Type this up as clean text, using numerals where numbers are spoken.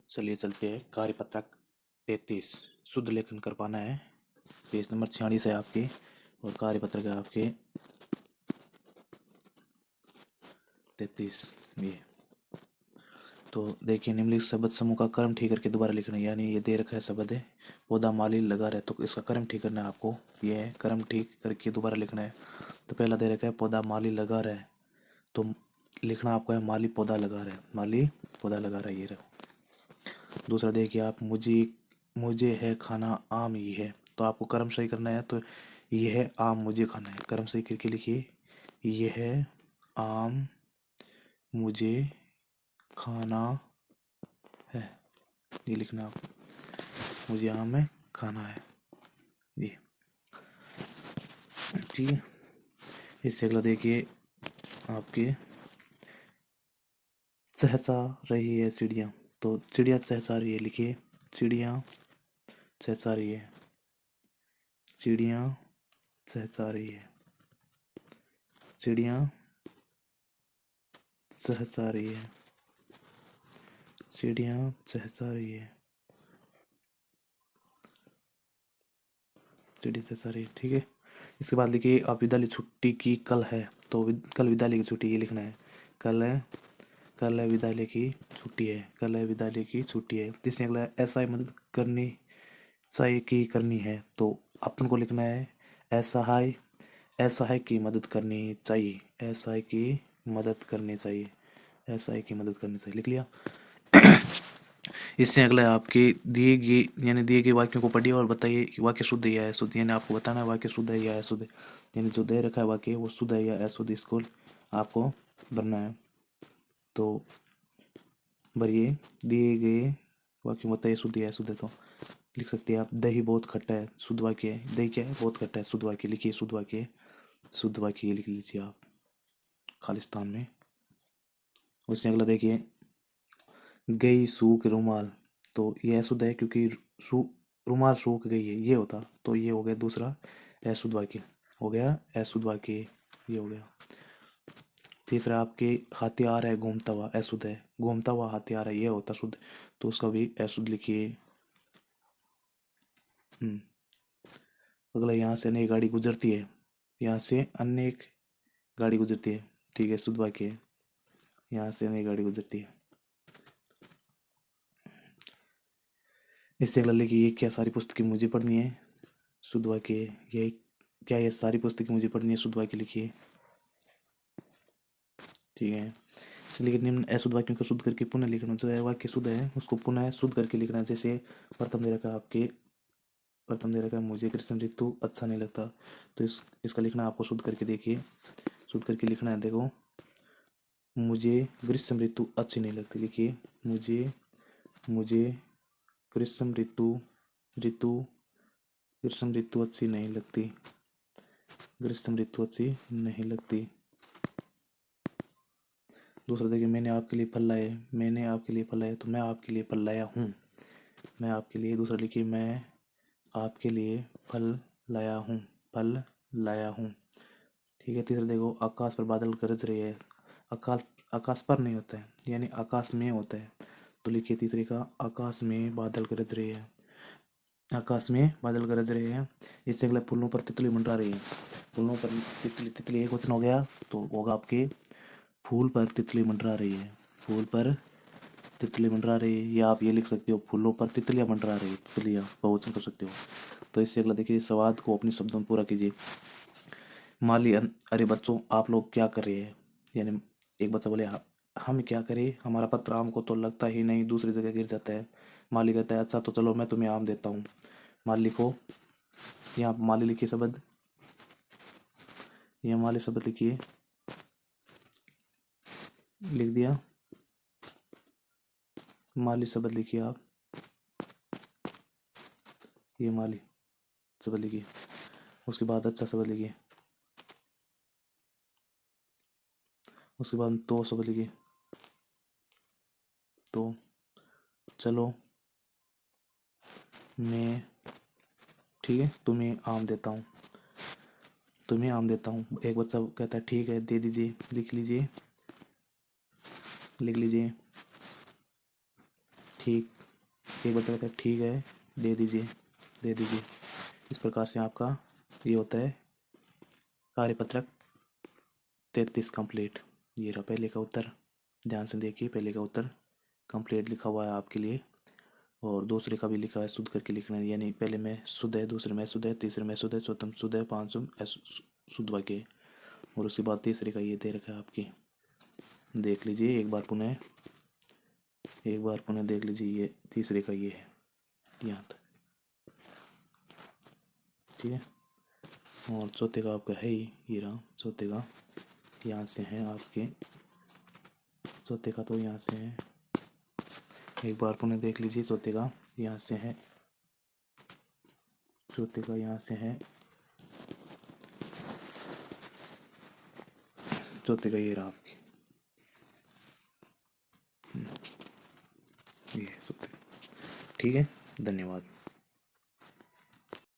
चलिए चलते हैं। कार्यपत्रक 33 शुद्ध लेखन कर पाना है। पेज नंबर 46 है आपके और कार्यपत्रक है आपके 33। ये तो देखिए, निम्नलिखित शब्द समूह का क्रम ठीक करके दोबारा लिखना है। यानी ये दे रखा है शब्द है पौधा माली लगा रहे, तो इसका क्रम ठीक करना है आपको। ये है क्रम ठीक करके दोबारा लिखना है। तो पहला दे रखा है पौधा माली लगा रहा है, तो लिखना आपको है माली पौधा लगा रहा है, माली पौधा लगा रहा है। ये रहा। दूसरा देखिए आप, मुझे मुझे है खाना आम ये है, तो आपको क्रम सही करना है। तो ये है आम मुझे खाना है, क्रम सही करके लिखिए। ये है आम मुझे खाना है, ये लिखना आप। मुझे आम में खाना है ये, ठीक है। इससे अगला देखिए आपके चहचहा रही है चिड़िया, तो चिड़िया चहचहा रही है लिखिए। चिड़िया चहचहा रही है, चिड़िया चहचहा रही है, चिड़िया चहचहा रही है, चिड़िया चहचहा रही है, चिड़िया चहचहा रही है, ठीक है। इसके बाद लिखिए आप, विद्यालय छुट्टी की कल है, तो कल विद्यालय की छुट्टी, ये लिखना है। कल है, कल है विद्यालय की छुट्टी है, कल है विद्यालय की छुट्टी है। तीसरे अगला, ऐसा ही मदद करनी चाहिए की करनी है, तो अपन को लिखना है असहाय, असहाय की मदद करनी चाहिए, असहाय की मदद करनी चाहिए, असहाय की मदद करनी चाहिए, लिख लिया। इससे अगला है आपके दिए गए, यानी दिए गए वाक्यों को पढ़िए और बताइए कि वाक्य शुद्ध है या अशुद्ध। यानी आपको बताना है वाक्य शुद्ध है या अशुद्ध है, यानी जो दे रखा है वाक्य वो शुद्ध है या अशुद्ध, इसको आपको भरना है। तो भरिए, दिए गए वाक्य बताइए शुद्ध या अशुद्ध है। तो लिख सकते हैं आप, दही बहुत खट्टा है, शुद्ध वाक्य है। दही क्या है? बहुत खट्टा है, शुद्ध वाक्य लिखिए। शुद्ध वाक्य, शुद्ध वाक्य ये लिख लीजिए आप खालिस्तान में। उससे अगला देखिए, गई सूख रुमाल, तो ये अशुद्ध है क्योंकि रुमाल सूख गई है ये होता, तो ये हो गया दूसरा अशुद्ध वाक्य, हो गया अशुद्ध वाक्य, ये हो गया। तीसरा आपके, हथियार है घूमता हुआ, अशुद्ध है। घूमता हुआ हथियार है ये होता शुद्ध, तो उसका भी अशुद्ध लिखिए। अगला, यहाँ से अनेक गाड़ी गुजरती है, यहाँ से अनेक गाड़ी गुजरती है, ठीक है, शुद्ध वाक्य है। यहाँ से अनेक गाड़ी गुजरती है। इससे अगला लिखिए, ये क्या सारी पुस्तकें मुझे पढ़नी है, शुद्ध वाक्य है। ये क्या, ये सारी पुस्तकें मुझे पढ़नी है, शुद्ध वाक्य लिखिए, ठीक है। इसलिए निम्न अशुद्ध वाक्यों को शुद्ध करके पुनः लिखना, जो है वाक्य शुद्ध है उसको पुनः शुद्ध करके लिखना। जैसे प्रथम दे रखा आपके, प्रथम दे रखा है मुझे ग्रीष्म ऋतु अच्छा नहीं लगता, तो इसका लिखना आपको शुद्ध करके देखिए, शुद्ध करके लिखना है। देखो, मुझे ग्रीष्म ऋतु अच्छी नहीं लगती, लिखिए। मुझे मुझे ग्रीष्म ऋतु ऋतु ग्रीष्म ऋतु अच्छी नहीं लगती, ग्रीष्म ऋतु अच्छी नहीं लगती। दूसरा देखिए, मैंने आपके लिए फल लाए, मैंने आपके लिए फल लाए, तो मैं आपके लिए फल लाया हूँ, मैं आपके लिए। दूसरा लिखिए, मैं आपके लिए फल लाया हूँ, फल लाया हूँ, ठीक है। तीसरा देखो, आकाश पर बादल गरज रहे हैं, आकाश आकाश पर नहीं होता है, यानी आकाश में होता है, तो लिखिए तीसरे का, आकाश में बादल गरज रहे हैं, आकाश में बादल गरज रहे हैं। इससे अगला, फूलों पर तितली मंडरा रही है, फूलों पर तितली, तितली एक वचन हो गया, तो होगा आपके फूल पर तितली मंडरा रही है, फूल पर तितली मंडरा रही है, या आप ये लिख सकते हो, फूलों पर तितलियां मंडरा रही है, तितलियां बहुवचन कर सकते हो। तो इससे अगला देखिए, संवाद को अपने शब्दों में पूरा कीजिए। माली, अरे बच्चों आप लोग क्या कर रहे हैं, यानी एक बच्चा बोले, हम क्या करें, हमारा पत्र आम को तो लगता ही नहीं, दूसरी जगह गिर जाता है। माली कहता है, अच्छा तो चलो मैं तुम्हें आम देता हूँ। माली को, यहाँ माली लिखिए शब्द, यहाँ माली शब्द लिखिए, लिख दिया, माली शब्द लिखिए आप, ये माली शब्द लिखिए। उसके बाद अच्छा शब्द लिखिए, उसके बाद तो शब्द लिखिए, तो चलो मैं, ठीक है, तुम्हें आम देता हूँ, तुम्हें आम देता हूँ। एक बच्चा कहता है ठीक है दे दीजिए, लिख लीजिए, लिख लीजिए, ठीक एक बच्चा कहता है ठीक है, दे दीजिए, दे दीजिए। इस प्रकार से आपका ये होता है कार्यपत्रक 33 कंप्लीट। ये रहा पहले का उत्तर, ध्यान से देखिए। पहले का उत्तर कंप्लीट लिखा हुआ है आपके लिए, और दूसरे का भी लिखा है, शुद्ध करके लिखना है। यानी पहले में शुद्ध है, दूसरे में शुद्ध है, तीसरे में शुद्ध है, चौथे में शुद्ध है, पाँचवें शुद्ध वाक्य, और उसके बाद तीसरे का ये दे रखा है आपके। देख लीजिए एक बार पुनः, एक बार पुनः देख लीजिए। ये तीसरे का ये है यहाँ तक, ठीक है। और चौथे का आपका है ही, ये रहा चौथे का, यहाँ से है आपके, चौथे का तो यहाँ से है। एक बार पुनः देख लीजिए, चौथे का यहाँ से है, चौथे का यहाँ से है, चौथे का ये रहा आपकी, ये चौथे। ठीक है, धन्यवाद।